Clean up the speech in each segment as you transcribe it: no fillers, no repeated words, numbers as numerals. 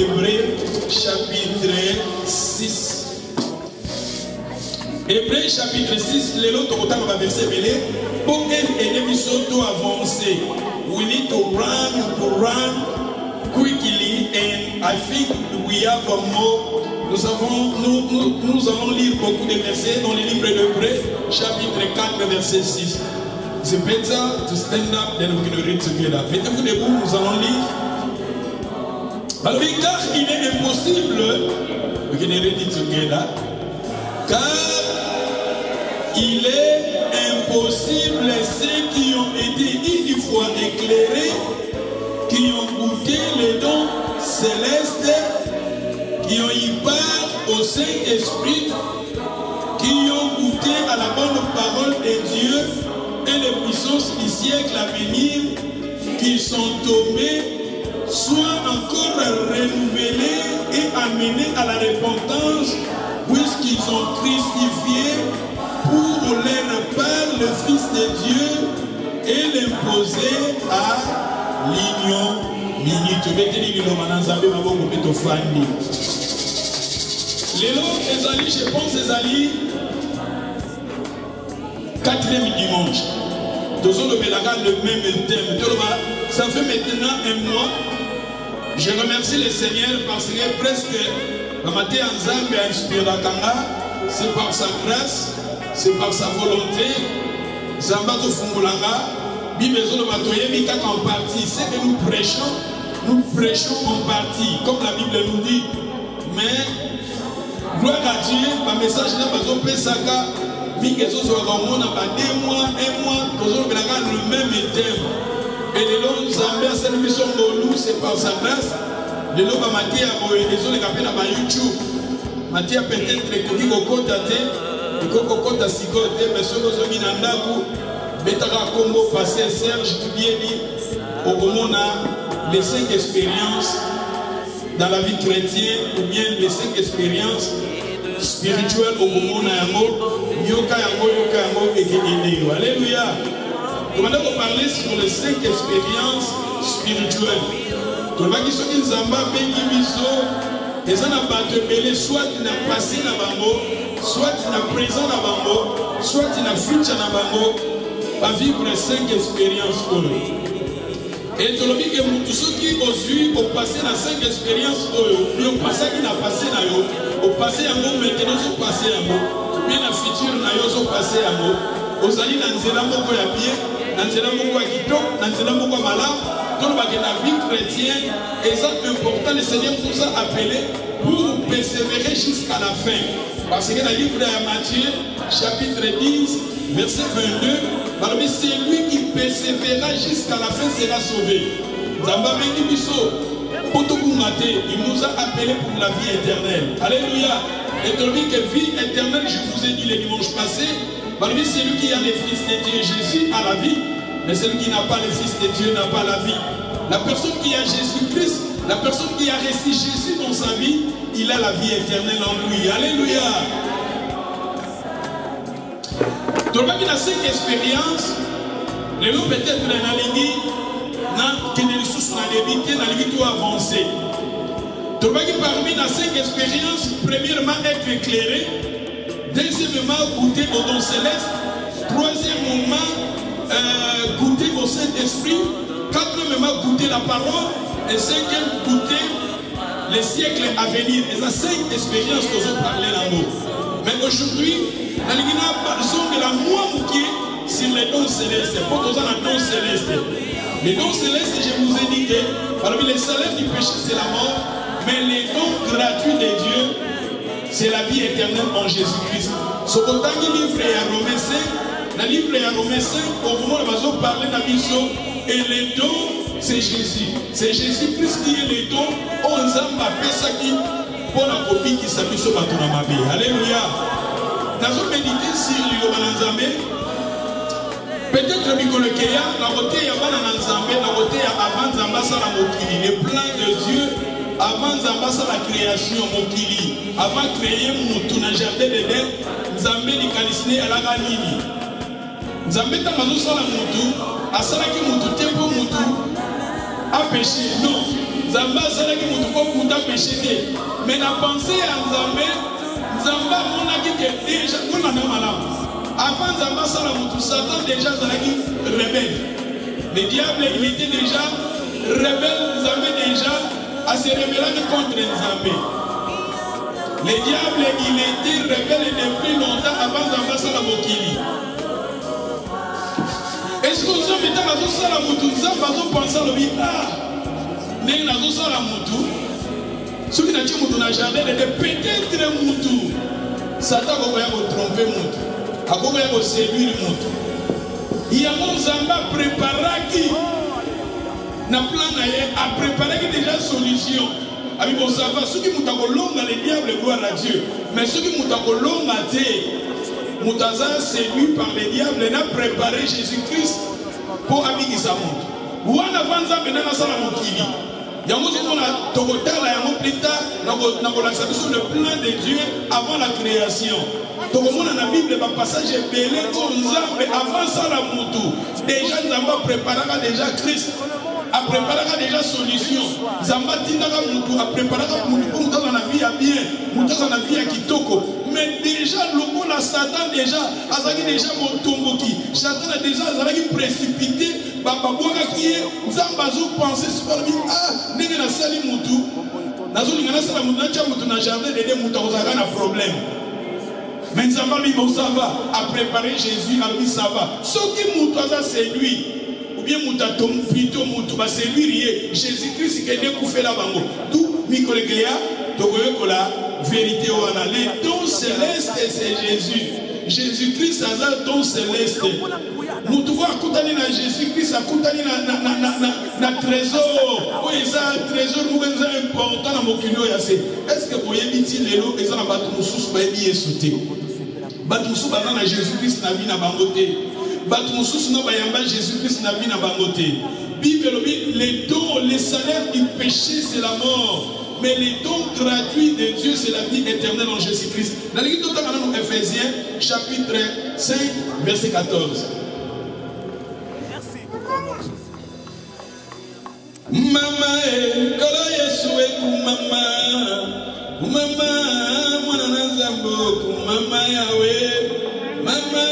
Hébreux chapitre 6. Hébreux chapitre 6, les autres autant va verser belé. Pour aider surtout avancer, we need to run quickly, and I think we have more. Nous allons lire beaucoup de versets dans le livre d'Hébreux chapitre 4 verset 6. It's better to stand up than we can read together. Mettez-vous debout, nous allons lire. Alors, car il est impossible, we can read it together, car il est impossible ceux qui ont été une fois éclairés, qui ont goûté les dons célestes, qui ont eu part au Saint-Esprit, qui ont goûté à la bonne parole de Dieu et les puissances du siècle à venir, qui sont tombés, soient encore renouvelés et amenés à la repentance, puisqu'ils ont crucifié pour leur part le Fils de Dieu et l'imposer à l'union minute. Lélo, Ezali, je pense Ezali, 4e dimanche. Nous avons le même thème. Ça fait maintenant un mois. Je remercie le Seigneur parce que presque la matin ensemble a inspiré la Kanga. C'est par sa grâce, c'est par sa volonté. Zambazo Fungulanga, Bibezo de Batoye, Mika en partie. C'est que nous prêchons en partie, comme la Bible nous dit. Mais, gloire à Dieu, ma message n'est pas au Pesaka. Mikezo soit comme on a pas 2 mois, 1 mois, nous avons le même thème. Et les longs Zambia, cette mission de nous, c'est par sa grâce. Les longs Mathia, les autres appellent à YouTube. Mathia peut-être les coquilles au côté, les cocottes à cigote, mais ceux qui ont mis dans l'agou, Betara Congo, passé Serge, tout bien dit, au moment on les 5 expériences dans la vie chrétienne, ou bien les 5 expériences spirituelles au moment on a un mot, yoka yango, et Guénéo. Alléluia. Nous allons parler sur les 5 expériences spirituelles. Tout le monde qui sont en Zamba, Bengi Biso, et ça n'a pas de belé, soit tu n'as passé dans Bango, soit tu n'as présent dans Bango, soit tu n'as futur dans Bango, à vivre les 5 expériences. Et tout le monde qui ceux qui osent au passé dans 5 expériences, au passé qui n'a passé dans eux, au passé à moi, maintenant au passé à moi, bien à futur n'a au passé à moi, aux alliés dans Zéla Moko ya bien, dans Zéla Moko ya Kito, dans Zéla Moko ya Malam, tout le monde qui a la vie chrétienne, et c'est important, le Seigneur nous a appelés pour persévérer jusqu'à la fin. Parce que dans le livre de Matthieu, chapitre 10, verset 22, parmi celui qui persévérera jusqu'à la fin sera sauvé. Zamba Bengi Biso, il nous a appelés pour la vie éternelle. Alléluia. Et tandis que vie éternelle, je vous ai dit le dimanche passé, parmi celui qui a le Fils de Dieu, Jésus a la vie, mais celui qui n'a pas le Fils de Dieu n'a pas la vie. La personne qui a Jésus-Christ, la personne qui a reçu Jésus dans sa vie, il a la vie éternelle en lui. Alléluia. Tout le monde qui a cette expérience, les gens peut-être dans la ligne, qui ne ressources n'a débuté, n'a débuté avancer. Tout le monde qui parmi dans cette expérience, premièrement être éclairé, deuxièmement goûter au don céleste, troisièmement goûter au Saint-Esprit, quatrièmement goûter la parole, et cinquième goûter les siècles à venir. Et ça 5 expériences que je parlais là-haut. Mais aujourd'hui, dans le Guinée, de la moitié sur les dons célestes. Pour nous avoir un don céleste. Les dons célestes, je vous ai dit que parmi les salaires du péché, c'est la mort. Mais les dons gratuits de Dieu, c'est la vie éternelle en Jésus-Christ. Ce qu'on a dit livre à Romains 5, dans le livre à Romains 5, au moment où nous allons parler de la mission, et les dons, c'est Jésus. C'est Jésus-Christ qui est les dons. On zamba pesaki pour la copie qui s'appuie sur la Touramabe. Alléluia. Nous avons médité sur l'Ilobananzambe. Peut-être que Mikolokeya, la côté Yabananzambe, la côté avant Zambasa la Mokili, les plans de Dieu, avant Zambasa la création Mokili, avant de créer Moutou dans le jardin d'Éden, Zambé ni Kalisne à la Ganini. Zambé Tamazo Sala Moutou, à Salaki Moutou, Tempo Moutou, a péché. Non. Zamba salaki mutu ko kuta péché. Mais la pensée à Nzambe, Nzamba monaki que déjà on a malade. Avant Nzamba sala mutu Satan déjà salaki rebelle. Le diable il était déjà rebelle, Nzambe déjà à se rebeller contre Nzambe. Le diable il était rebelle depuis longtemps avant Nzamba sala mokili. Est-ce que nous avons mis à la mutu Nzamba penser à lui mais na zo sala mutu soki na mutu na jardin de peut-être mutu Satan akoya ko tromper mutu akoya ko séduire mutu yango Nzamba préparaki na plan na ye a préparé déjà solution abi bon ça va soki mutu akolonga le diable gloire à Dieu mais soki mutu akolonga te mutu aza séduit par le diable n'a préparé Jésus-Christ pour abikisa mutu wana vanza bena na sala mokili yango zomona tokotala yango plus tard nakolakisa biso le plan de Dieu avant la création tokomona na Bible ba passage ebele oyo Nzambe avant sala mutu déjà Nzambe préparaka déjà Christ a préparaka déjà solution Nzambe tindaka mutu a préparaka mutu pour mutu na vie ya bien mutu na vie ya kitoko mais déjà lokola Satan déjà azaki déjà motomboki Satan a déjà azalaki précipité babwakaki ye Nzambe azopense sur lui ndenge nasali mutu nazolinga nasala mutu natia mutu na jardin dede mutu akozalaka na problème mais Nzambe lui bon ça va a préparé Jésus a lui ça va soki mutu aza séduit ou bien mutu atom plutôt mutu ba séduire ye Jésus-Christ kende kufela bango tout mikolekeya tokoyekola vérité wana les dons célestes c'est Jésus Jésus-Christ aza don céleste mutu ko akutani na Jésus-Christ akutani na trésor oyo eza trésor moko eza important na mokili oyo ase est-ce que boyebi ti lelo eza na bato mosusu bayebi Yesu te bato mosusu baza na Jésus-Christ na vie na bango te bato mosusu no bayamba Jésus-Christ na vie na bango te Bible elobi les dons les salaires du péché c'est la mort mais les dons gratuits de Dieu, c'est la vie éternelle en Jésus-Christ. Dans l'église de Ephésiens, chapitre 5, verset 14. Merci. Mama, kala Yesu eku mama, mama, mwana nazambo ku mama yawe, mama,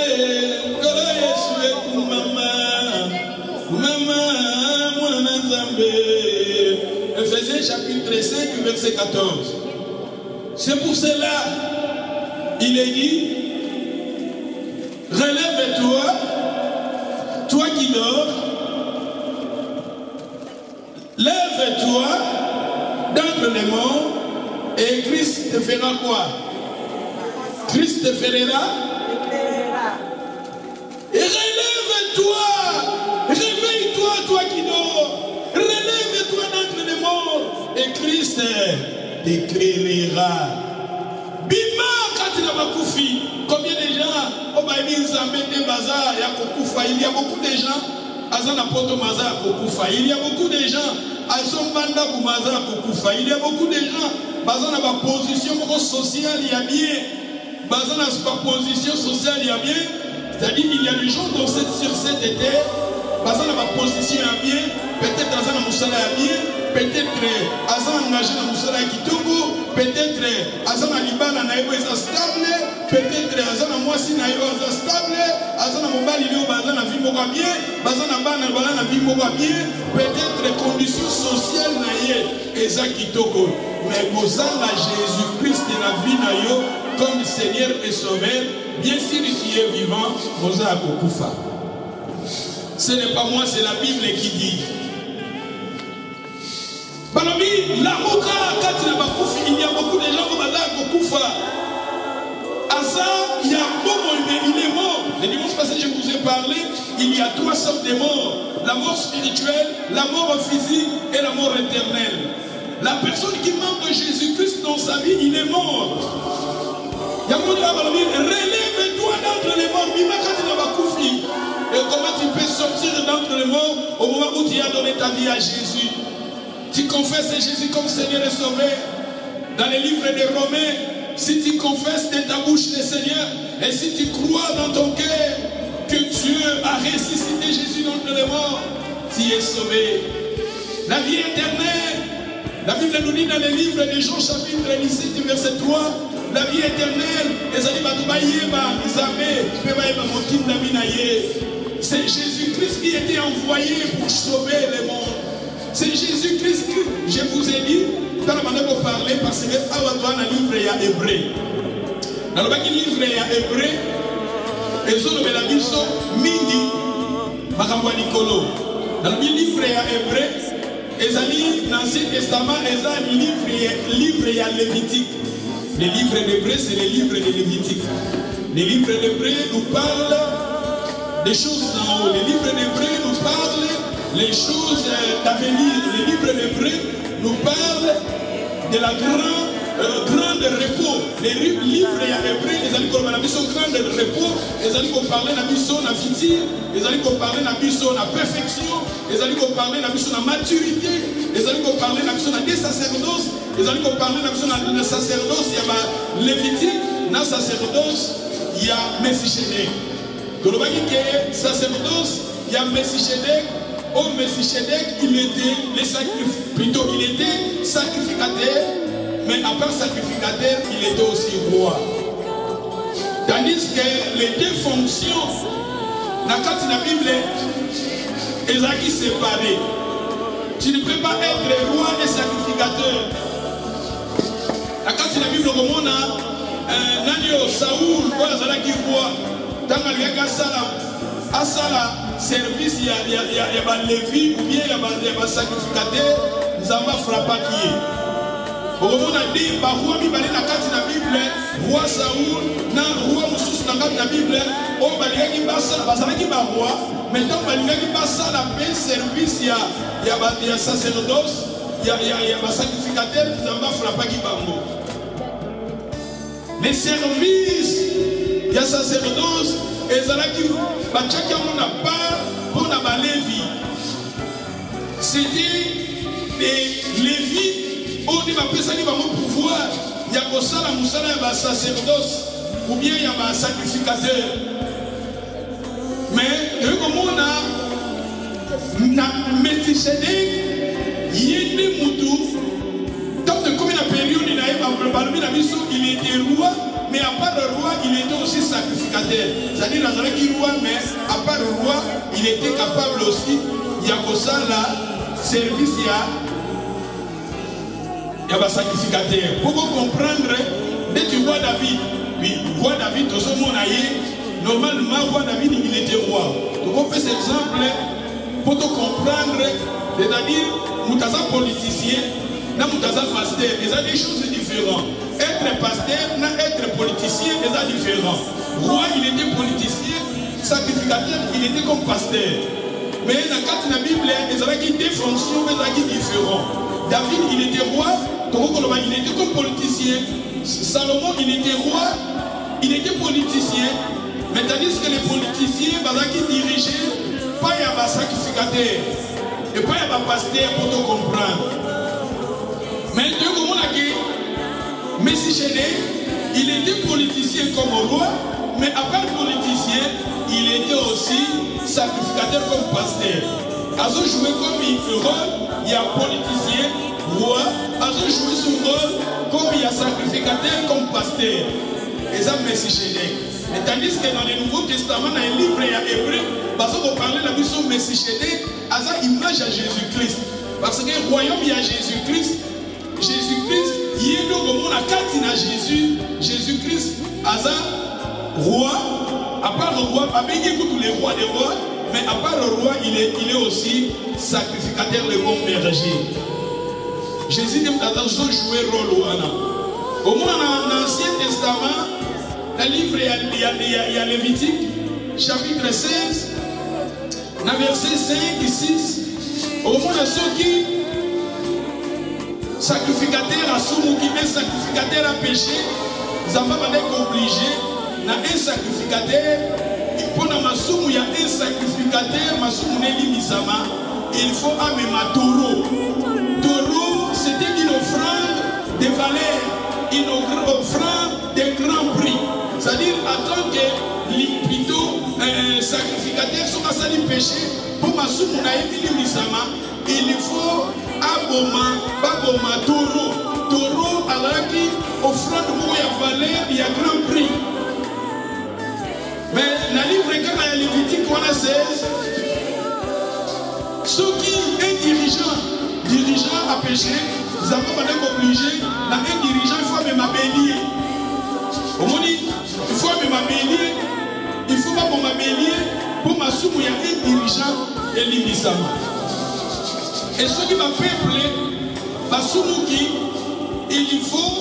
kala Yesu eku mama, mama, mwana nazambe. Ephésiens chapitre 5, verset 14. C'est pour cela, il est dit, relève-toi, toi qui dors, lève-toi d'entre les morts, et Christ te fera quoi? Christ te fera? Et relève-toi, réveille-toi, toi qui dors. Relève-toi d'entre les morts et Christ t'éclairera. Bima katina bakufi. Combien de gens au Baïbi Nzambete Bazar ya kokufa? Il y a beaucoup de gens Azana Poto Mazar kokufa. Il y a beaucoup de gens Azombanda Boumazar kokufa. Il y a beaucoup de gens Bazana ba position sociale il y a bien. Bazana ba position sociale il y a bien. C'est-à-dire il y a des gens dans cette sur cette terre Bazana ba position il y a bien. Peut-être Azana Moussala a bien, peut-être Azana engagé dans Moussala Kitoko, peut-être Azana Libana Naïbo est stable, peut-être Azana Moissi Naïbo est stable, Azana Mobali Léo Bazana Vimoga bien, Bazana Bana Balana Vimoga bien, peut-être conditions sociales Naïe, Eza Kitoko. Mais Gozala Jésus-Christ de la vie Naïo, comme Seigneur et Sauveur, bien sûr tu es vivant, Gozala Kokufa. Ce n'est pas moi, c'est la Bible qui dit. Il y a beaucoup de gens comme Azar Kokufa. Azar, il y a beaucoup, il est mort. Le dimanche passé, je vous ai parlé, il y a 3 sortes de morts. La mort spirituelle, la mort physique et la mort éternelle. La personne qui manque de Jésus-Christ dans sa vie, il est mort. Relève-toi d'entre les morts. Et comment tu peux sortir d'entre les morts au moment où tu as donné ta vie à Jésus? Tu confesses Jésus comme Seigneur et Sauveur. Dans les livres des Romains, si tu confesses de ta bouche le Seigneur, et si tu crois dans ton cœur que Dieu a ressuscité Jésus d'entre les morts, tu es sauvé. La vie éternelle, La Bible nous dit dans le livre de Jean chapitre 17 verset 3, la vie éternelle, c'est Jésus-Christ qui était envoyé pour sauver le monde. C'est Jésus-Christ que je vous ai dit, dans la manière de parler, parce que dans le livre il y a hébreu. Dans le livre il y a hébreu, et sur le Bélabiso, Mindi, Makamwa Nicolo. Dans le livre il y a hébreu, et dans l'Ancien Testament, il y a livre il y a Lévitique. Les livres d'hébreu, c'est les livres de Lévitique. Les livres d'hébreu nous parlent des choses en haut. Les livres d'hébreu nous parlent des choses d'avenir. Les livres d'hébreu nous parlent de la grande repos. Les livres d'hébreu, les amis qu'on a mis sur grande repos, les amis qu'on parlait de la mission à fitir, les amis qu'on parlait de la mission à perfection, les amis qu'on parlait de la mission à maturité, les amis qu'on parlait de la mission à des sacerdoces, les amis qu'on parlait de la mission à sacerdoce, il y a Lévitique, dans sacerdoce, il y a Messichedek. Dans le sacerdoce, il y a Messichedek. Au Messichedek, il était sacrificateur, mais à part sacrificateur, il était aussi roi. Tandis que les deux fonctions, dans la Bible, elles sont séparées. Tu ne peux pas être roi et sacrificateur. La Bible, comme on a Saoul, roi, dans le Asala, service, il y a Lévi, ou bien il y a sacrificateur, nous avons frappé qui est. On a dit, roi mi bali na kati na Bible, roi Saoul, na roi Moussous na kati na Bible, on bali basa, bazalaki ba roi, mais donc bali basa la paix service, il y a sacerdoce, il y a sacrificateur, nous avons frappé qui bango. Les services, il y a sacerdoce, et zalaki bachaki on a pas pour na Lévi. C'était des Lévites. On dit que ça va pouvoir, il y a que ça, il y a sacerdoce, ou bien il y a un sacrificateur. Mais, comme on a Messichedek, il y a des moutous, tant que comme la période, il était roi, mais à part le roi, il était aussi sacrificateur. C'est-à-dire, qu'il roi, mais à part le roi, il était capable aussi, il y a que ça, là, service, il y a. Il y a un sacrificateur. Pour comprendre, dès que tu vois David, oui, roi David, normalement, roi David, il était roi. Donc on fait cet exemple pour te comprendre, c'est-à-dire, nous sommes politiciens, nous sommes pasteurs, il y a des choses différentes. Être pasteur, être politicien, il y a différents. Roi, il était politicien, sacrificateur, il était comme pasteur. Mais dans la Bible, il y a des fonctions, il y a des différents. David, il était roi. Il était comme politicien. Salomon, il était roi, il était politicien. Mais tandis que les politiciens, qui dirigeaient, pas il y a un sacrificateur, et pas il y a un pasteur pour te comprendre. Mais Dieu, comme on a dit, Messichedek, il était politicien comme roi, mais à part politicien, il était aussi sacrificateur comme pasteur. À ce jouer comme il rôle, il y a politicien, roi, à ce jouer son rôle, comme il y a sacrificateur, comme pasteur. Et ça, Messichedek. Et tandis que dans le Nouveau Testament, dans les livres et hébreu, parce qu'on parlait de la mission Messichedek, à ça, image à Jésus-Christ. Parce que le royaume, il y a Jésus-Christ. Jésus-Christ, il y a le monde à Katina Jésus. Jésus-Christ, à ça, roi, à part le roi, pas bien tous les rois des rois, mais à part le roi, il est aussi sacrificateur, le bon berger. Jésus a joué rôle au moins dans l'Ancien Testament, dans le livre, il y a Lévitique, chapitre 16, dans verset 5 et 6, au moins ceux qui sacrificateur à soumou qui est sacrificateur à péché, ils n'ont pas été obligés, dans un sacrificateur, pour ma soumou, il y a un sacrificateur, ma soumou n'est misama, il faut amener ma taureau. Taureau, c'était une offrande de valeur, une offrande de grand prix. C'est-à-dire, en tant que plutôt sacrificateur, sur ma salle péché, pour ma soumou, il faut baboma taureau. Taureau alaki offrande moko ya valeur ya grand prix. Mais dans le livre kaka ya Lévitique wana 16, ceux qui un dirigeant a péché, ils n'ont pas obligé, dans un dirigeant il faut même bélier. Au moins il faut même bélier, il faut pas pour bélier pour m'assumer il y a un dirigeant et l'ibisama. Et ceux qui va peupler, il faut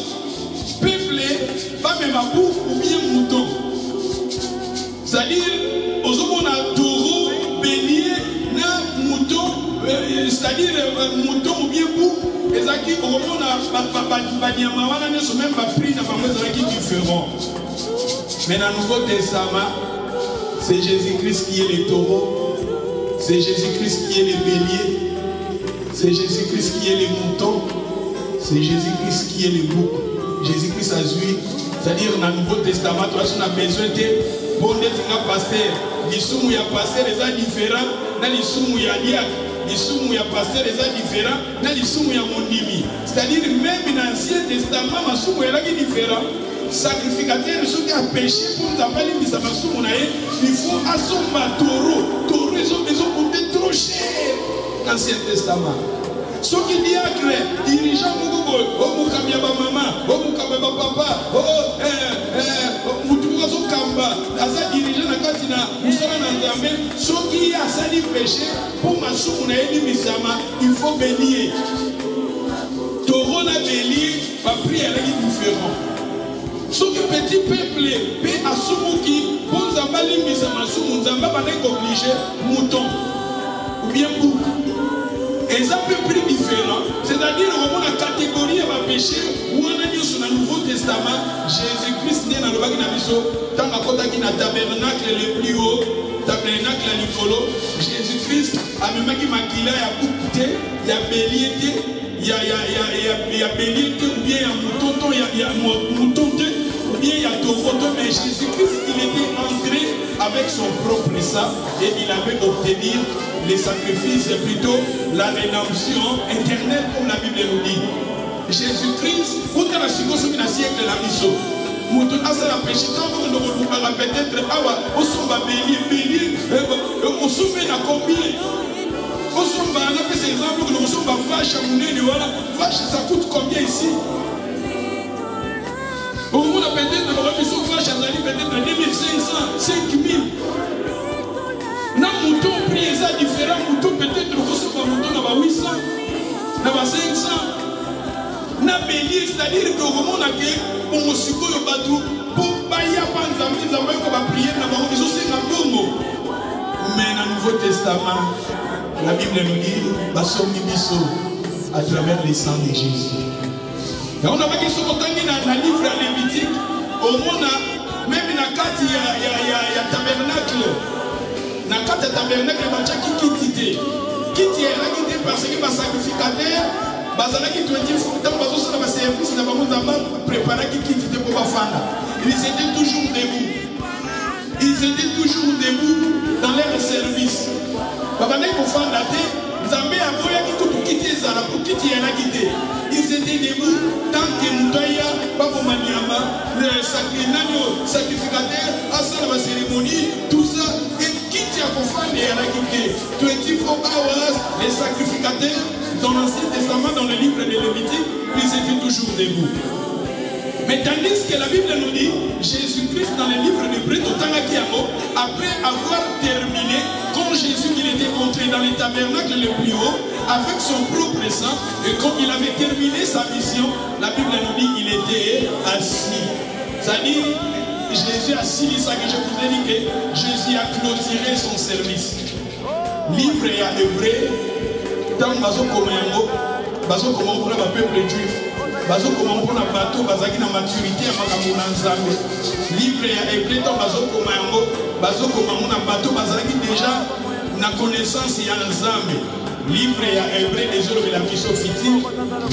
peupler pas même à bouffe ou bien mouton. C'est-à-dire, aux hommes on a taureau, bélier, na mouton, c'est-à-dire mouton ou bien bouc, et ça qui au moment on a banyamawana ne sont même pas pris dans la qui différent. Mais dans le Nouveau Testament, c'est Jésus-Christ qui est le taureau, c'est Jésus-Christ qui est le bélier, c'est Jésus-Christ qui est le mouton, c'est Jésus-Christ qui est le bouc. Jésus-Christ a joué, c'est-à-dire dans le Nouveau Testament, toi on a besoin de bon d'être un pasteur. Les soumous ya pasteur les a différents, dans les soumous ya diacre, les soumous ya pasteur les a différents, dans les soumous ya mondimi. C'est-à-dire même dans l'Ancien Testament, ma soumou ya qui différent. Sacrificateur, ceux qui ont péché pour nous appeler, il faut assommer taureau. Taureau, ils ont coûté trop cher dans l'Ancien Testament. Ceux qui diacre, dirigeants, oh Moukabia maman, oh Moukabia papa, Kamba, asa dirigeant na katina, musala na nzambe, ceux qui a sali péché pour masumu na eli misama, il faut bénir. Taureau na bénir, pas prier avec différent. Ceux qui petit peuple, pe asumu qui pour nzambali misama sumu nzamba pas obligé mouton ou bien bouc. Et ça peut prix différent, c'est-à-dire au moment la catégorie va péché ou on a dit sur le Nouveau Testament, Jésus-Christ n'est dans le bac d'Abisso, tant qu'à côté qui n'a tabernacle le plus haut, tabernacle à Nicolo, Jésus-Christ a même qui maquillé, il y a boucté, il y a bélier, il y a bélier, ou bien il y a mouton, il y a mouton, ou bien il y a taureau, mais Jésus-Christ il était entré avec son propre sang et il avait obtenu les sacrifices, plutôt la rédemption éternelle comme la Bible nous dit. Jésus-Christ, pour la siècle de la mission, Mouton a la péché, quand on va peut-être, on s'en bélier, on s'en met à combien? On s'en va, on a fait ces exemples, on s'en va vache à mouner, voilà, vache ça coûte combien ici? Au moins peut-être, on va vache à peut-être 2500, 5000. Na mouton prix est différent, mouton peut-être le recevoir mouton dans 800, dans 500. Na bélier, c'est-à-dire que au moment où on a on se coule au bateau, pour bailler à Panzambi, nous avons prier dans la maison, c'est un Congo. Mais dans le Nouveau Testament, la Bible nous dit, à travers les sangs de Jésus. Et on a vu que ce qu'on a dit dans le livre de Lévitique, au monde, même dans la carte, il y a tabernacle. Dans la carte tabernacle, il y a qui parce que les sacrificateurs, ils étaient toujours debout. Ils étaient toujours debout dans leur service. Ils étaient debout tant que Moutaya, Babomaniama, le sacrificateur, à la cérémonie, tout ça, et qui tient pour faire les 24 hours, les sacrificateurs, dans l'Ancien Testament, dans le livre de Lévitique, ils étaient toujours debout. Mais tandis que la Bible nous dit, Jésus-Christ dans le livre de Bré, après avoir terminé, quand Jésus il était entré dans le tabernacle le plus haut, avec son propre sang, et quand il avait terminé sa mission, la Bible nous dit qu'il était assis. C'est-à-dire, Jésus a assis, c'est ça que je vous ai dit que Jésus a clôturé son service. Livre et à Hébreu, dans le peuple juif. Bazo comment on a bateau bazaki na maturité à makamuna nzambe livre ya Hébreu to bazo comment on a bateau bazaki déjà na connaissance ya nzambe livre ya Hébreu désolé la mission fiti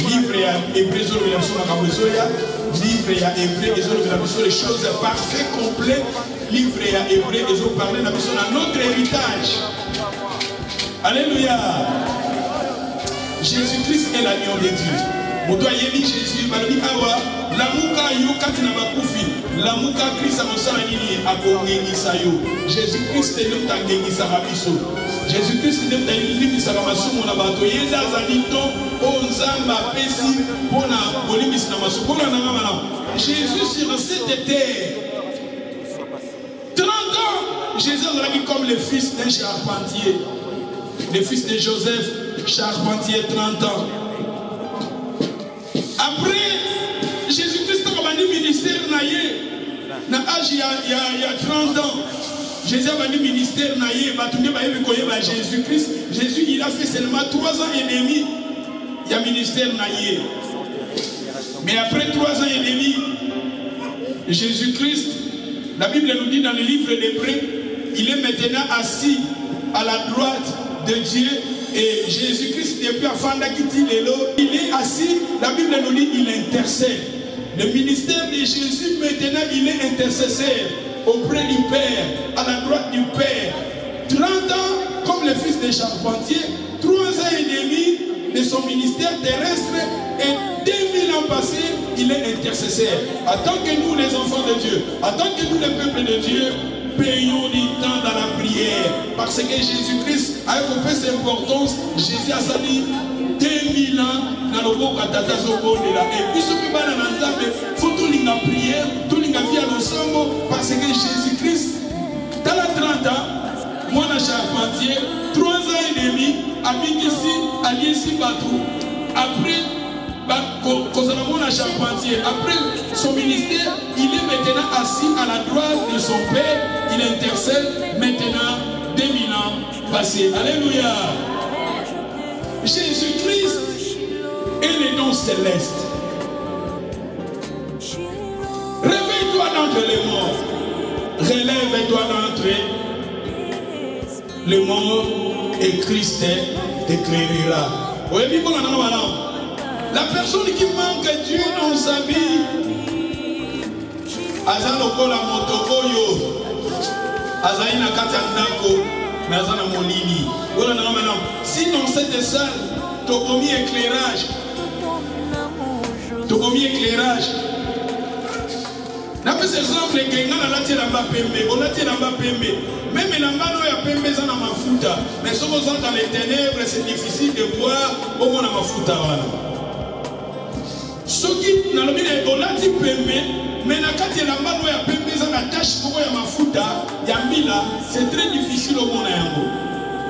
livre ya Hébreu désolé la mission makamwezoya livre ya Hébreu désolé la mission les choses parfait complet livre ya Hébreu désolé parler la mission à notre héritage. Alléluia. Jésus-Christ est l'agneau de Dieu. Moto ayebi Jésus balobi awa lamuka yo kati na bakufi lamuka Christ amosala nini akongengisa yo. Jésus-Christ est le tangengisa biso. Jésus-Christ est le tangengisa masumu na bato yeza azalito onzamba pesi pona bolimis na masumu pona na ngama. Jésus sur cette terre 30 ans Jésus a dit comme le fils d'un charpentier. Le fils de Joseph, charpentier, 30 ans. Après, Jésus-Christ a dit ministère naïe. Na âge il y a 30 ans. Jésus a dit ministère naïe. Jésus-Christ, Jésus il a fait seulement 3 ans et demi. Il y a ministère naïe. Mais après 3 ans et demi, Jésus-Christ, la Bible nous dit dans le livre d'Hébreux, il est maintenant assis à la droite de Dieu. Et Jésus-Christ, depuis Afanda Kiti Lelo, il est assis, la Bible nous dit, il intercède. Le ministère de Jésus, maintenant, il est intercesseur auprès du Père, à la droite du Père. 30 ans, comme le fils de charpentier, 3 ans et demi de son ministère terrestre, et 2000 ans passés, il est intercesseur. Attends que nous, les enfants de Dieu, attends que nous, le peuple de Dieu, payons du temps dans la prière. Parce que Jésus-Christ a occupé cette importance. Jésus a sali 2000 ans dans le monde à Tata Zobo de la. Et puis ce qui va dans l'ensemble, il faut tout la prière, tout le vie à l'ensemble. Parce que Jésus-Christ, dans la 30 ans, moi, je suis charpentier, 3 ans et demi, avec ici, à ici, bateau. Après, après son ministère, il est maintenant assis à la droite de son Père. Il intercède maintenant 2000 ans passés. Alléluia. Jésus-Christ est le nom céleste. Réveille-toi d'entre les morts. Relève-toi d'entre les morts et Christ t'éclairera. La personne qui manque Dieu dans sa vie, Azanoko la motokoyo, Azaina Katandako, mais Azana Molini. Si dans cette salle, tu as commis éclairage, tu as commis éclairage. N'a pas exemple que n'a la tire en bas pembe, on la tire en bas pembe. Même la mano ya pembe ça n'a ma fouta. Mais si vous êtes dans les ténèbres, c'est difficile de voir au moins ma fouta. Ce qui n'a pas on la tire pembe, mais na kati la mano ya pembe ça n'a tâche pour ya ma fouta, ya mila, c'est très difficile au monde yango.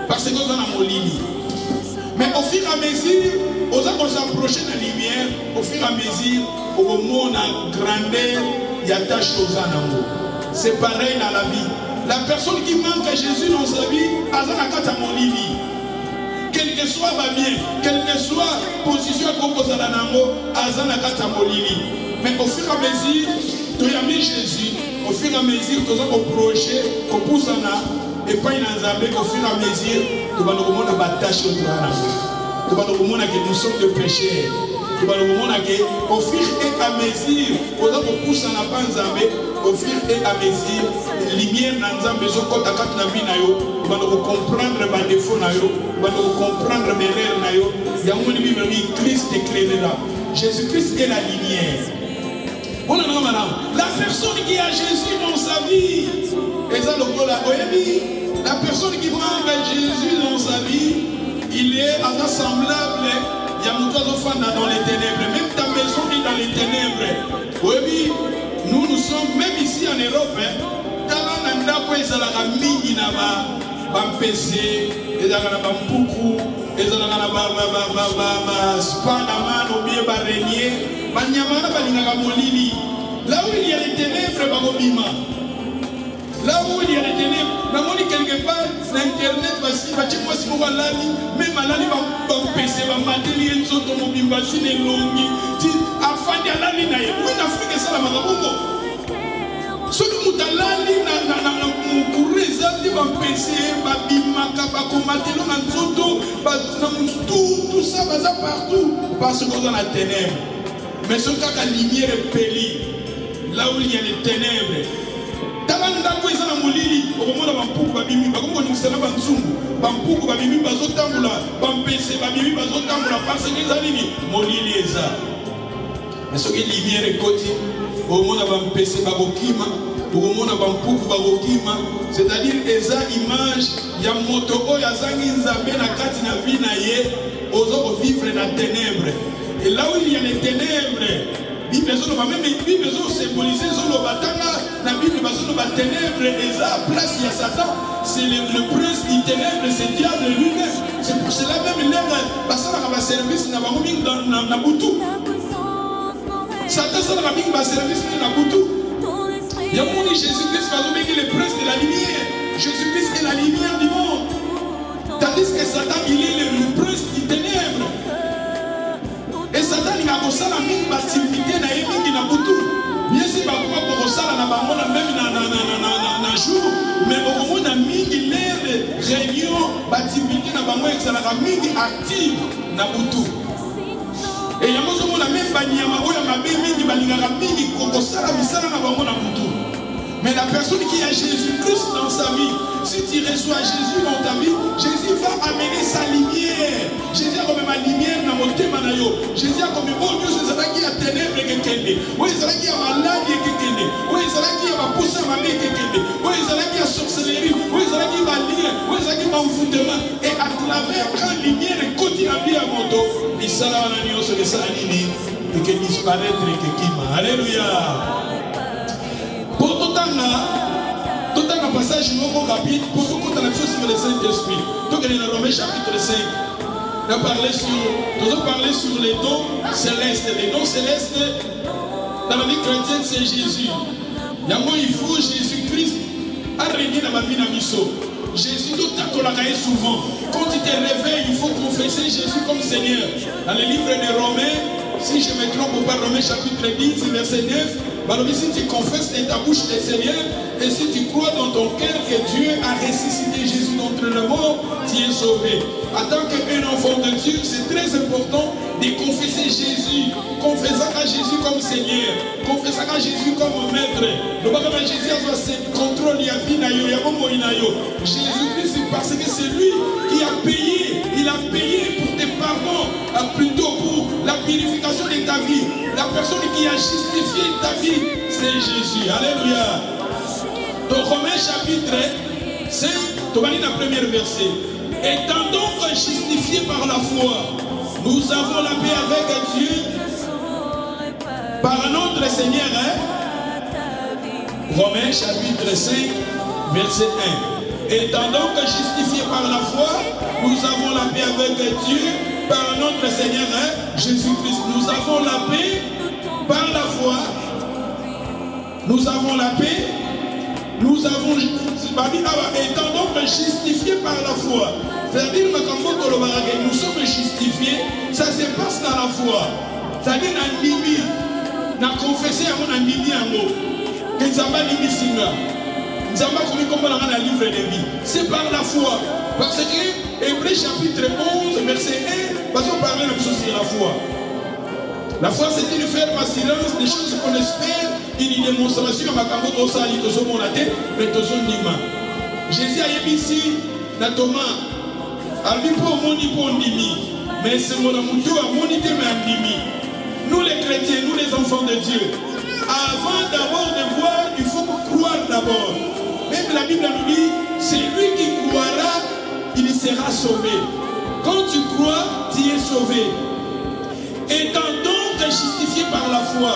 Parce que vous en a molini. Mais au fur et à mesure, on s'approche de la lumière, au fur et à mesure, au monde en grandeur. Il y a ta chose en amour. C'est pareil dans la vie. La personne qui manque à Jésus dans sa vie, quel que soit ma bien, quelle que soit la position qu'on pose à l'amour, mais au fur et à mesure, tu as mis Jésus, au fur et à mesure, tu as un projet, qu'on pousse en a, et pas une ensemble, au fur et à mesure, tu vas nous remonter à ta chose en amour. Tu vas nous remonter que nous sommes des pécheurs. Au fur et à mesure, au fur et à mesure, lumière dans un besoin quand tu as comprendre les défauts, comprendre les erreurs, il y a un livre Christ éclairera. Jésus-Christ est la lumière. La personne qui a Jésus dans sa vie, la personne qui manque Jésus dans sa vie, il est semblable. Il y a beaucoup de femmes dans les ténèbres. Même ta maison est dans les ténèbres. Oui, nous sommes, même ici en Europe, là où il y a les ténèbres, là où il y a les ténèbres, quelque part, l'internet va si même à l'année, va PC, va mater les autres, va si les longues, afin de l'année, oui, l'Afrique, c'est la Marabongo. Ceux qui ont l'année, dans le réseau, va PC, va bimaka, va combattre tout ça, va partout, parce qu'on est dans la ténèbre. Mais ce cas, la lumière est pélie, là où il y a les ténèbres. Tabanda ko ezana molili okomona bampuku babimi bakomo nisala banzungu bampuku babimi bazotambula bampese babimi bazotambula parce que ezalini molili eza mais soki lumière ekoti omona bampese bakokima omona bampuku bakokima c'est-à-dire eza image ya moto oyo azangi nzambe na kati na vie na ye ozokovivre na ténèbres et là où il y a les ténèbres Bible symboliser zoloba tanga na Bible bazoloba ténèbres et ça place il y a Satan c'est le prince du ténèbres c'est diable lui-même c'est pour cela même l'air basala ka service na bango mingi na butu Satan sala ka mingi ba service na butu ya moni Jésus-Christ bazobengi le prince de la lumière Jésus-Christ est la lumière du monde tandis que Satan il est le prince du ténèbres et Satan il a kosala mingi activité na yemingi na butu bien sûr bakoma kosala na bango na même na jour mais au moment na mingi l'air réunion activité na bango ezalaka mingi active na butu et yango zomona même banyama oyo mabe mingi balingaka mingi kosala misala na bango na butu mais la personne qui a Jésus-Christ dans sa vie, si tu reçois Jésus dans ta vie, Jésus va amener sa lumière. Jésus a comme ma lumière dans mon thème. Jésus a comme bon Dieu, c'est ça qui a ténèbres qui est oui, c'est ça qui a maladie qui est oui, c'est ça qui a poussé ma mère qui est oui, c'est ça qui a sorcellerie, oui, c'est ça qui va lire, oui, c'est ça qui va envoûtement. Et à travers quand la lumière continue à bien à mon dos, il sera en alliance de sa ligne et que disparaître et que qui m'a. Alléluia. Pour tout un passage rapide, pour tout un action sur le Saint-Esprit. Donc, il est dans Romains chapitre 5. On a parlé sur les dons célestes. Les dons célestes, dans la vie chrétienne, c'est Jésus. Il faut Jésus-Christ à régner dans ma vie dans Misso. Jésus, tout à l'heure, souvent. Quand tu te réveilles, il faut confesser Jésus comme Seigneur. Dans le livre de Romains, si je me trompe pas, Romains chapitre 10, verset 9, si tu confesses de ta bouche le Seigneur et si tu crois dans ton cœur que Dieu a ressuscité Jésus d'entre les morts, tu es sauvé. En tant qu'un enfant de Dieu, c'est très important de confesser Jésus, confessant à Jésus comme Seigneur, confessant à Jésus comme maître. Le bagage de Jésus a ce contrôle, il y a vie, Jésus-Christ, parce que c'est lui qui a payé, il a payé pour tes pardons, plutôt pour la purification de ta vie. La personne qui a justifié ta vie, c'est Jésus. Alléluia. Donc Romains chapitre 5, tu vas lire la première verset. Étant donc justifiés par la foi, nous avons la paix avec Dieu par notre Seigneur. Romains chapitre 5, verset 1. Étant donc justifiés par la foi, nous avons la paix avec Dieu par notre Seigneur Jésus-Christ. Nous avons la paix par la foi. Nous avons la paix. Nous avons, étant donc justifiés par la foi. C'est-à-dire que nous sommes justifiés, ça se passe dans la foi. C'est-à-dire que nous avons confessé à mon ami que nous avons dit Singa. Nous avons commis comme dans le livre de vie. C'est par la foi. Parce que Hébreux chapitre 11, verset 1, parce qu'on parle de choses sur la foi. La foi, c'est une ferme assurance des choses qu'on espère, une démonstration à Makambo Tosali, Tozo Monate, mais Tozo Nima. Jésus a dit ici, dans Thomas, Albi pour moni pour Ndimi, mais c'est mon amour à moniter mais Ndimi. Nous les chrétiens, nous les enfants de Dieu, avant d'abord de voir, il faut croire d'abord. Même la Bible nous dit, c'est lui qui croira, il sera sauvé. Quand tu crois, tu es sauvé. Étant donc justifié par la foi,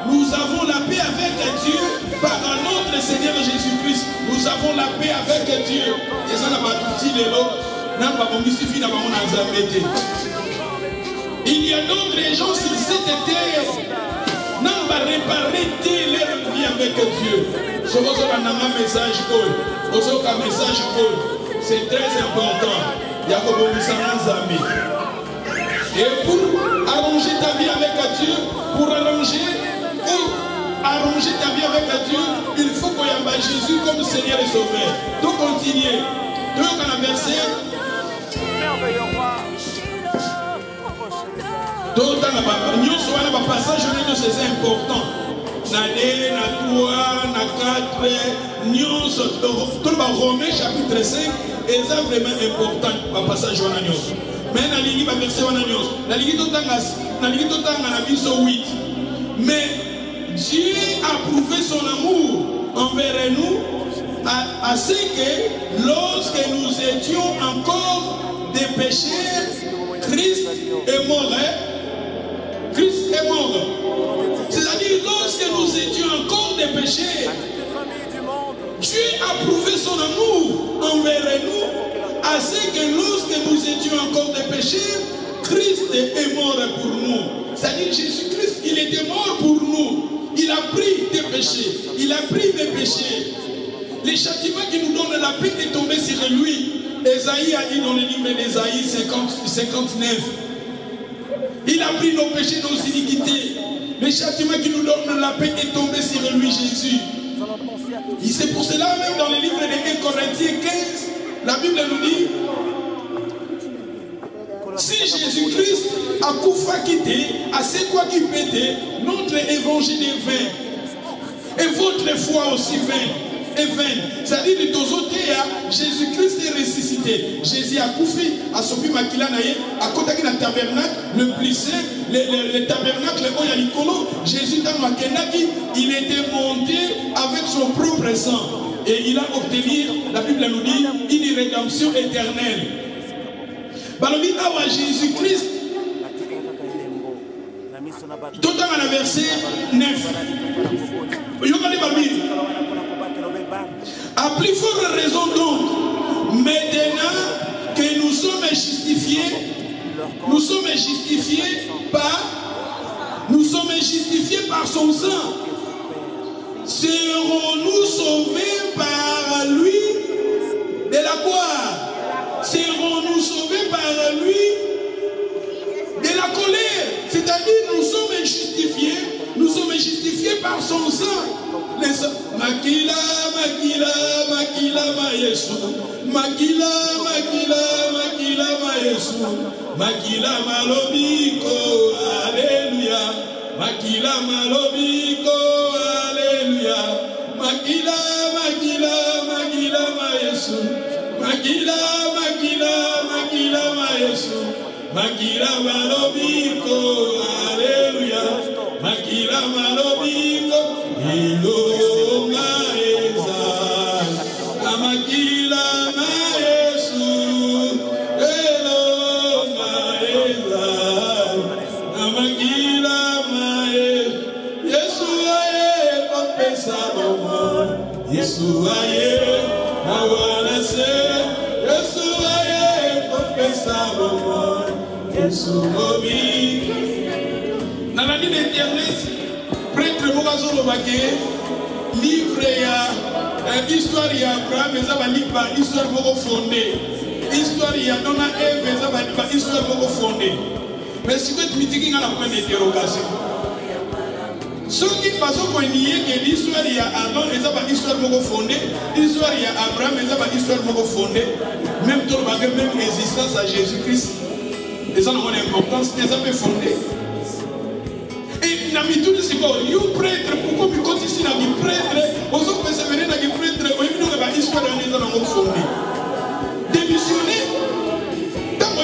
nous avons la paix avec Dieu par notre Seigneur Jésus-Christ. Nous avons la paix avec Dieu. Et ça n'a pas tout dit il y a d'autres gens sur cette terre n'ont pas réparé leur vie avec Dieu. Ce que un message, c'est très important. Il y a et pour arranger ta vie avec Dieu, pour arranger ta vie avec Dieu, il faut qu'on y ait Jésus comme Seigneur et Sauveur. Donc continuez. Donc on a versé. Donc on a passage, c'est important. na 2, na 3, na 4, nyonso. Tout le Romains chapitre 5, et ça vraiment important, le passage wana nyonso. Mais na lingi ba verset wana nyonso. Na lingi totanga na biso 8. Mais Dieu a prouvé son amour envers nous à ce que lorsque nous étions encore des pécheurs, Christ est mort. Christ est mort. C'est-à-dire, lorsque nous étions encore des pécheurs, Dieu a prouvé son amour envers nous, à ce que lorsque nous étions encore des pécheurs, Christ est mort pour nous. C'est-à-dire, Jésus-Christ, il était mort pour nous. Il a pris des péchés. Il a pris des péchés. Les châtiments qui nous donnent la paix est tombé sur lui. Ésaïe a dit dans le livre d'Ésaïe 59. Il a pris nos péchés, nos iniquités. Les châtiments qui nous donnent la paix est tombé sur lui, Jésus. Et c'est pour cela, même dans le livre de 1 Corinthiens 15, la Bible nous dit, si Jésus-Christ a koufa quitté, à ce quoi qui pétait, notre évangile est vain. Et votre foi aussi vain. C'est-à-dire que Jésus-Christ est ressuscité. Jésus a koufi, a sopi makila naye, a kotaki na tabernacle, le plus saint, le tabernacle, Jésus dans Makenaki, il était monté avec son propre sang. Et il a obtenu, la Bible nous dit, une rédemption éternelle. Balobi awa Jésus-Christ, tout dans le verset 9. À plus forte raison donc, maintenant que nous sommes justifiés par son sang, serons-nous sauvés par lui de la gloire? Serons-nous sauvés par lui de la colère? C'est-à-dire nous sommes justifiés par son sang. Makila, makila, makila, ma Yesu. Makila, makila, makila, ma Yesu. Makila, malobiko, alléluia. Makila, malobiko, alléluia. Makila, makila, makila, ma Yesu. Makila, makila, makila, ma Yesu. Makila, malobiko, alléluia. Makila, malobiko, ilonga eza. Amakila, ma Yesu. Elonga eza. Amakila, ma Yesu. Yesu aye, kopesa bomo. Yesu aye, awanase. Yesu aye, kopesa bomo. Yesu obi. Dans la vie d'Internet, prêtre Mokazo Lobake, livre ya histoire ya Abraham, histoire beaucoup fondée. Histoire ya Donna Eve, histoire beaucoup fondée. Mais si vous êtes meeting à la point d'interrogation, ceux qui passent pour nier que l'histoire ya Adam, c'est histoire beaucoup fondée, l'histoire ya Abraham, c'est histoire beaucoup fondée, même tout le même existence à Jésus-Christ, les gens ont une importance, les ont fondée. Et na mituni siko, you prêtre, pourquoi vous continuez à dire prêtre, vous avez persévéré dans les prêtres, vous avez vu que l'histoire de l'État n'a pas fondé. Démissionner, tant que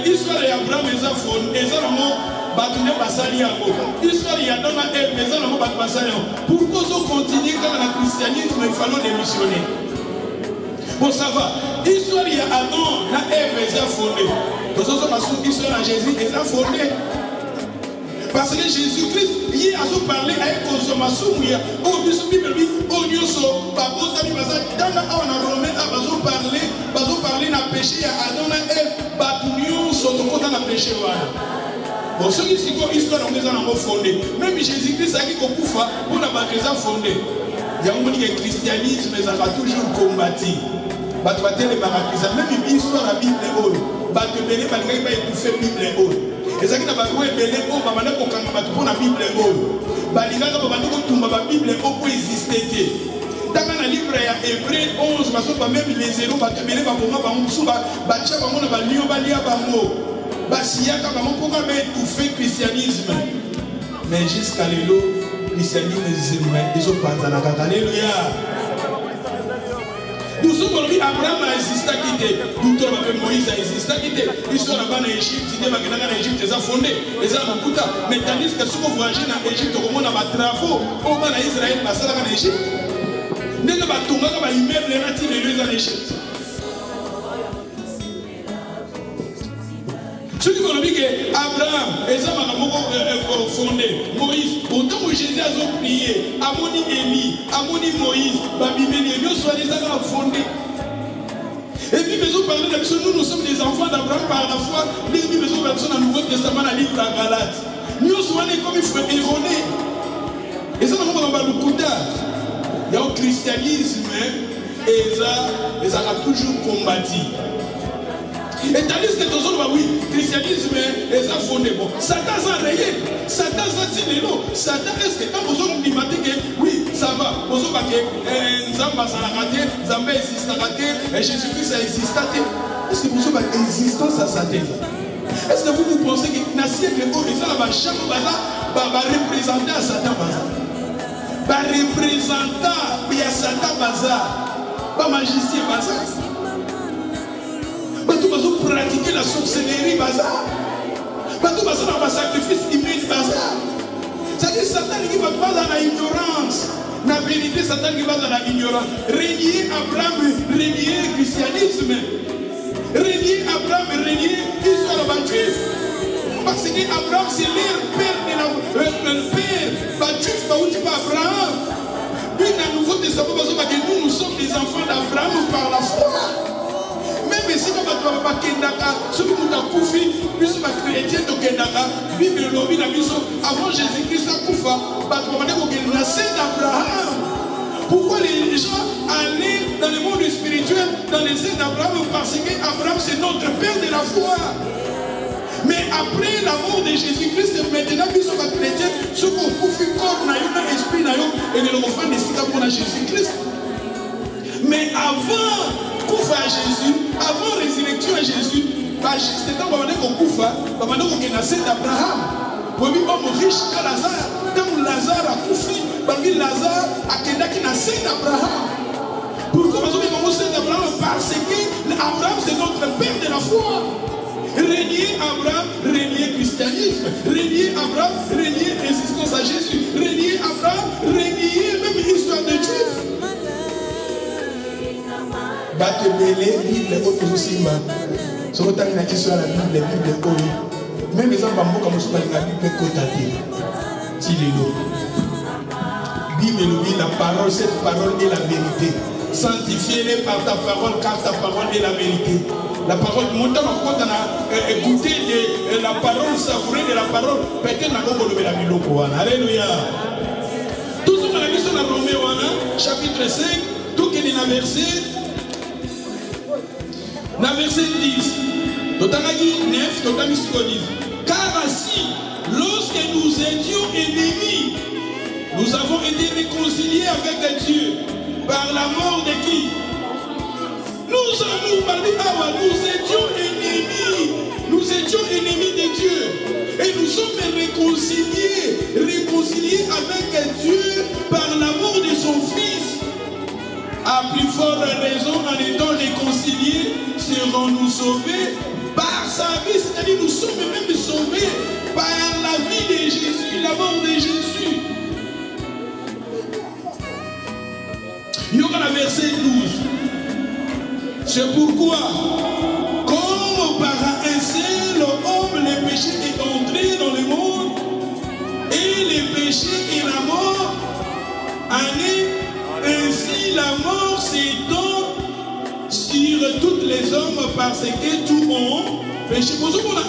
l'histoire d'Abraham est fondée, les gens n'ont pas basali à vous. L'histoire d'Adam et Ève, les gens n'ont pas basali à vous. Pourquoi vous continuez quand le christianisme, il faut démissionner? Bon, ça va. L'histoire d'Adam et Ève est fondée. L'histoire de Jésus est fondée. Parce que Jésus-Christ, il a parlé avec consommation, il a parlé na péché à Adam et Ève, Batunion sont au côté de péché. Bon, ceux qui sont histoire ont fondé. Même Jésus-Christ a dit qu'on peut faire pour la baptise fondée. Il y a un monde qui est christianisme, mais ça va toujours combattre. Même une histoire à la Bible est haute. Batubele, pas étouffer la Bible est haute. Et ça qui n'a pas joué belé au babana pour quand on pour la Bible est haute. Balina quand babana pour tout la Bible est haute pour exister. Dans le livre ya Hébreu 11, parce que même les zéros batubele pas pour moi ba musuba bacha ba mona ba lion ba lia ba mo. Basia quand ba mon pour étouffer christianisme. Mais jusqu'à l'élo christianisme ils ont pas dans alléluia. Nous sommes aujourd'hui Abraham a existé quitté, nous sommes avec Moïse a existé quitté, ils sont là-bas en Égypte, ils sont en Égypte, ils ont fondé, ils ont beaucoup mais tandis que si vous voyagez en Égypte, au moment de travaux, au moment d'Israël, ils sont en Égypte. Nous sommes en immeuble en Égypte. Ceux qui ont dit qu'Abraham est fondé, Moïse, autant que Jésus a prié, Amoni Élie, Amoni Moïse, Babibéli, nous sommes les gens fondés. Et puis, nous sommes des enfants d'Abraham par la foi, nous sommes dans le Nouveau Testament, dans le livre de la Galate. Nous sommes comme il faut erroner. Et ça, nous avons le coup il y a un christianisme, et ça a toujours combattu. Et tandis que tous autres, oui, christianisme est fondé. Bon, Satan a rayé, Satan a tiré l'eau. Satan, est-ce que quand vous avez dit oui, ça va, vous avez dit Zamba a raté, Zamba existe à raté, et Jésus-Christ a existé. Est-ce que vous avez une existence à Satan? Est-ce que vous pensez que dans le siècle où les gens va représenter à Satan Bazar? Va représenter à Satan Bazar? Pas magicien Bazar? Vous pratiquer la sorcellerie bazar. Vous avez un sacrifice humain bazar. C'est-à-dire que Satan qui va pas dans l'ignorance. La vérité, Satan qui va dans l'ignorance. Régner Abraham, régner le christianisme. Régner Abraham, régner l'histoire de juif. Parce que Abraham, c'est leur père de la père. Juif, pas Abraham. Puis dans le Nouveau Testament, nous sommes des enfants d'Abraham par la foi. Même si nous avons pas Kendaka, ceux qui nous ont coupé, nous sommes chrétiens de Kendaka, Bible lobby la mission avant Jésus-Christ a coupé, la scène d'Abraham. Pourquoi les gens allaient dans le monde spirituel, dans les scènes d'Abraham? Parce qu'Abraham c'est notre père de la foi. Mais après la mort de Jésus-Christ, maintenant nous sommes chrétiens, ceux qui ont coupé corps, esprit, et les enfants de pour Jésus-Christ. Mais avant Koufa à Jésus, avant résurrection à Jésus, c'était quand on a Koufa, on a dit qu'on a scène d'Abraham. On a dit homme riche quand Lazare, quand Lazare a Koufi, on a dit Lazare a Kendaki na scène d'Abraham. Pourquoi on a dit qu'on a scène d'Abraham? Parce que Abraham c'est notre père de la foi. Régner Abraham, régner christianisme. Régner Abraham, régner résistance à Jésus. Régner Abraham, régner même l'histoire de Juif. Batte belé, Bible, autre aussi, ce que tu as dit sur la Bible, même les gens qui comme la Bible, Bible, la parole, cette parole est la vérité. Sanctifie-les par ta parole, car ta parole est la vérité. La parole, mon temps, quand on a écouté la parole, savouré de la parole, peut-être qu'on a levé la Bible. Alléluia. Tout ce qu'on a vu sur la Romain, chapitre 5, tout ce qui est dans le verset. Dans le verset 10, car ainsi, lorsque nous étions ennemis, nous avons été réconciliés avec Dieu par la mort de qui? Nous étions ennemis de Dieu et nous sommes réconciliés avec Dieu par la mort de son Fils. À plus forte raison, en étant réconciliés, serons-nous sauvés par sa vie. C'est-à-dire nous sommes même sauvés par la vie de Jésus, la mort de Jésus. Il y aura le verset 12. C'est pourquoi, comme par un seul homme, le péché est entré dans le monde, et le péché et la mort, ainsi la mort s'étend sur tous les hommes parce que tous ont péché. Pour ce qu'on a à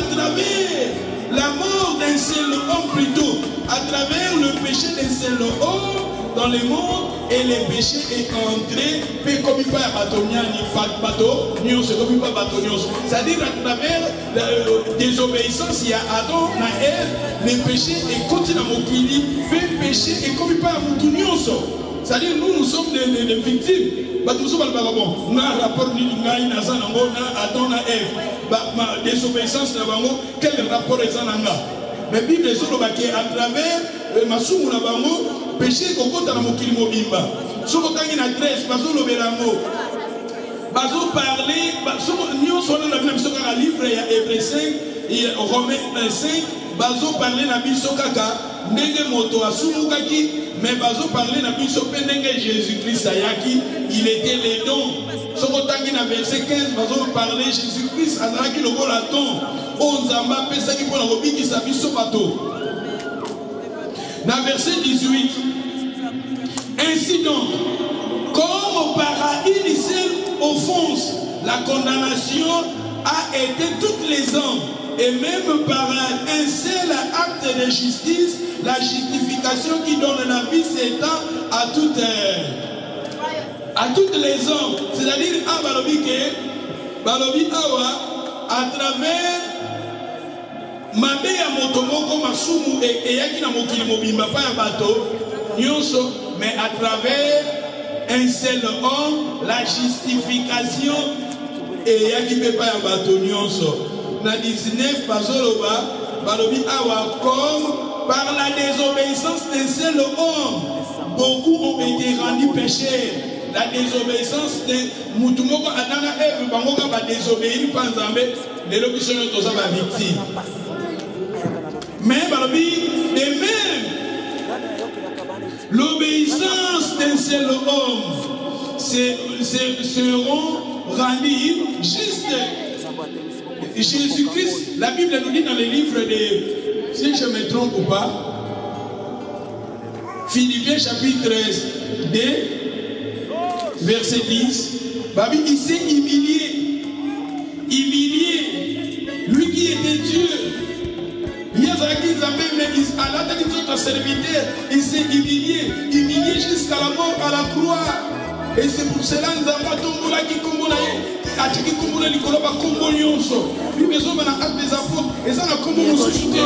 travers la mort d'un seul homme plutôt, à travers le péché d'un seul homme dans le monde, et le péché est entré, mais comme il n'y a pas de bateau, c'est-à-dire à travers la désobéissance, il y a Adam, Ève, le péché est continu à Mokili, fait péché et comme il n'y a pas de c'est-à-dire nous sommes des victimes. Nous sommes un rapport de Adam, Ève, désobéissance, quel rapport est-ce? Mais Bible est à travers Masumu na bango, péché kokota na mokili mobimba. Soko tangi na Grèce, bazo lobelango. Bazo parler, nous sommes dans le livre ya Hébreux 5 et Romains 5, bazo parler na biso kaka ndenge moto asumukaki, mais bazo parler na biso pe ndenge Jésus-Christ ayaki, il était les dons. Soko tangi na verset 15, bazo parler Jésus-Christ azalaki lokola don. Onzamba pesaki pona kobikisa biso bato. Dans verset 18, ainsi donc, comme par une seule offense, la condamnation a été toutes les hommes, et même par un seul acte de justice, la justification qui donne la vie s'étend à toutes les hommes. C'est-à-dire, Balobi Awa, à travers mabe ya motomoko masumu eyaki na mokili mobimba pa ya bato nyonso, mais à travers un seul homme la justification eyaki pe pa ya bato nyonso. Na 19 bazoloba balobi awa comme par la désobéissance d'un seul homme beaucoup ont été rendus pécheurs. La désobéissance de mutumoko adana Eve bangoka ba désobéir pa Nzambe lelo biso nyoto za ba victime. Mais de même, l'obéissance d'un seul homme seront rendus justes. Jésus-Christ, la Bible nous dit dans les livres de, si je me trompe ou pas, Philippiens chapitre 2, verset 10, il s'est humilié, lui qui était Dieu. Il s'est humilié jusqu'à la mort à la croix. Et c'est pour cela que nous avons tombola qui combonaye, a qui combola les colobas combonions. Lui maison dans l'acte des apôtres et ça n'a combo nous suscité.